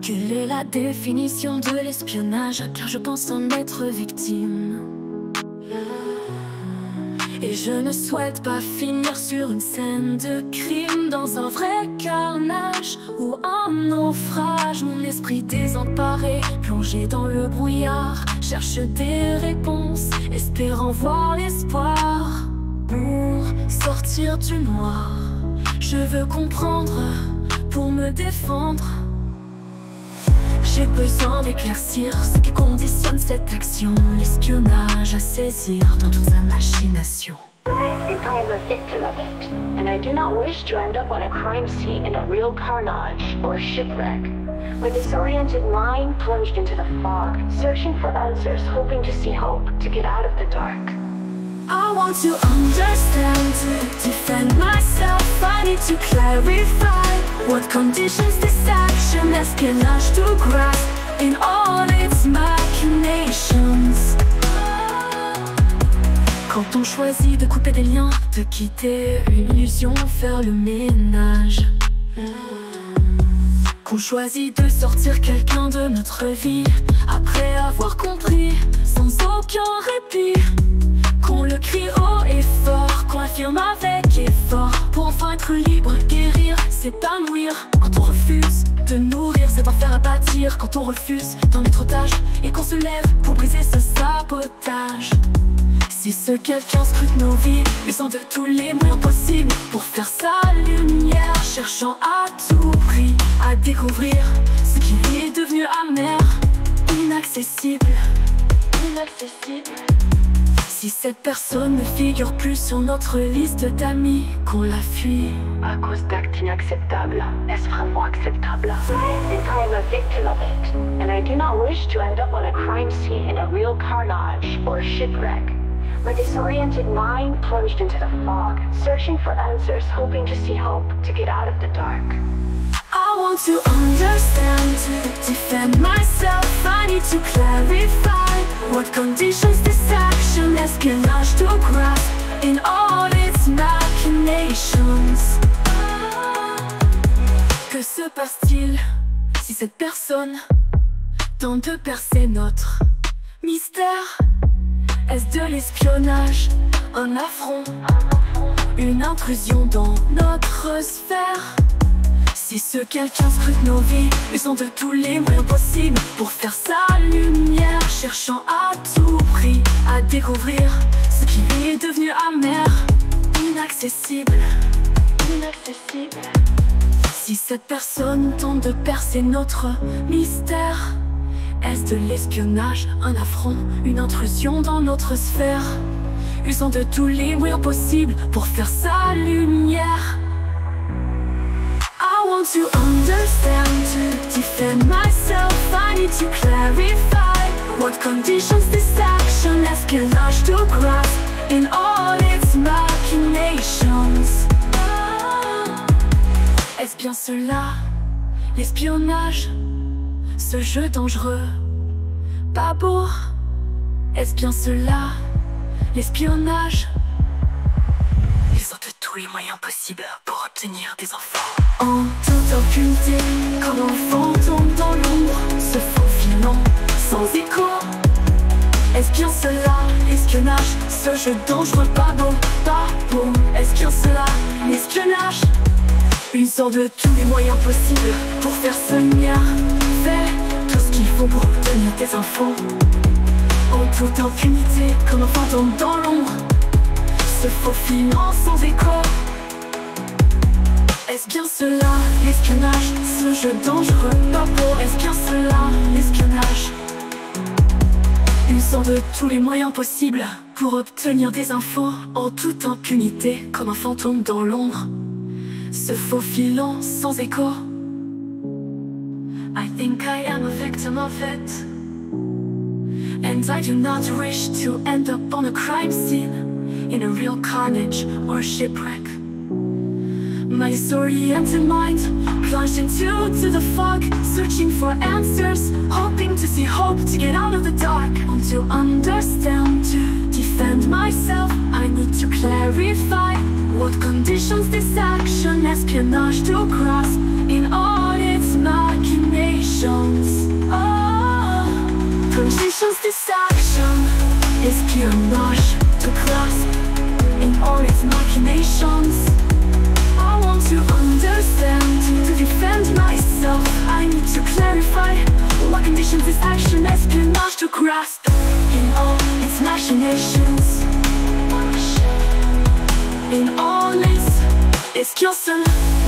Quelle est la définition de l'espionnage? Car je pense en être victime. Et je ne souhaite pas finir sur une scène de crime, dans un vrai carnage ou un naufrage. Mon esprit désemparé, plongé dans le brouillard, cherche des réponses, espérant voir l'espoir. Pour sortir du noir, je veux comprendre, pour me défendre. J'ai besoin d'éclaircir ce qui conditionne cette action, l'espionnage à saisir dans toute sa machination. I am a victim of it, and I do not wish to end up on a crime scene in a real carnage or shipwreck. My disoriented mind plunged into the fog, searching for answers, hoping to see hope, to get out of the dark. I want to understand, to defend myself. I need to clarify what conditions this action, espionnage to grasp in all its machinations. Quand on choisit de couper des liens, de quitter une illusion, faire le ménage. Qu'on choisit de sortir quelqu'un de notre vie, après avoir compris, sans aucun répit. Qu'on le crie haut et fort, qu'on affirme avec effort, pour enfin être libre, guérir, s'épanouir. Quand on refuse de nourrir, c'est d'en faire abattre. Quand on refuse d'en être otage, et qu'on se lève pour briser ce sabotage. Si ce quelqu'un scrute nos vies, usant de tous les moyens possibles pour faire sa lumière, cherchant à tout prix à découvrir ce qui est devenu amer, inaccessible, inaccessible. Si cette personne ne figure plus sur notre liste d'amis, qu'on la fuit à cause d'actes inacceptables, est-ce vraiment acceptable? I am a victim of it, and I do not wish to end up on a crime scene in a real carnage or shipwreck. My disoriented mind plunged into the fog, searching for answers, hoping to see hope, to get out of the dark. I want to understand, to defend myself. I need to clarify what conditions this action, espionnage to grasp in all its machinations. Que se passe-t-il si cette personne tente de percer notre mystère? Est-ce de l'espionnage, un affront, une intrusion dans notre sphère? Si ce quelqu'un scrute nos vies, usant de tous les moyens possibles pour faire sa lumière, cherchant à tout prix à découvrir ce qui lui est devenu amer, inaccessible, inaccessible. Si cette personne tente de percer notre mystère, est-ce de l'espionnage, un affront, une intrusion dans notre sphère, usant de tous les moyens possibles pour faire sa lumière? I want to understand, to defend myself. I need to clarify what conditions this action, espionnage to grasp in all its machinations. Est-ce bien cela, l'espionnage, ce jeu dangereux, pas beau? Est-ce bien cela, l'espionnage? Ils ont de tous les moyens possibles pour obtenir des enfants. En toute impunité, comme un fantôme dans l'ombre, se faufilant sans écho. Est-ce bien cela, l'espionnage, ce jeu dangereux, pas beau, pas beau? Est-ce bien cela, l'espionnage? Usant de tous les moyens possibles pour faire sa lumière, fait tout ce qu'il faut pour obtenir des infos. En toute impunité, comme un fantôme dans l'ombre, se faufilant sans écho. Est-ce bien cela, l'espionnage, ce jeu dangereux, pas beau? Est-ce bien cela, l'espionnage? Usant de tous les moyens possibles pour obtenir des infos, en toute impunité, comme un fantôme dans l'ombre, se faufilant sans écho. I think I am a victim of it, and I do not wish to end up on a crime scene in a real carnage or shipwreck. My disoriented mind plunged into the fog, searching for answers, hoping to see hope, to get out of the dark. Want to understand, to defend myself. I need to clarify what conditions this action, espionage to grasp in all its machinations. actions. Conditions, this action is espionage to grasp in all its machinations. I want to understand, to defend myself. I need to clarify what conditions this action espionage to grasp in all its machinations. In all its excuses.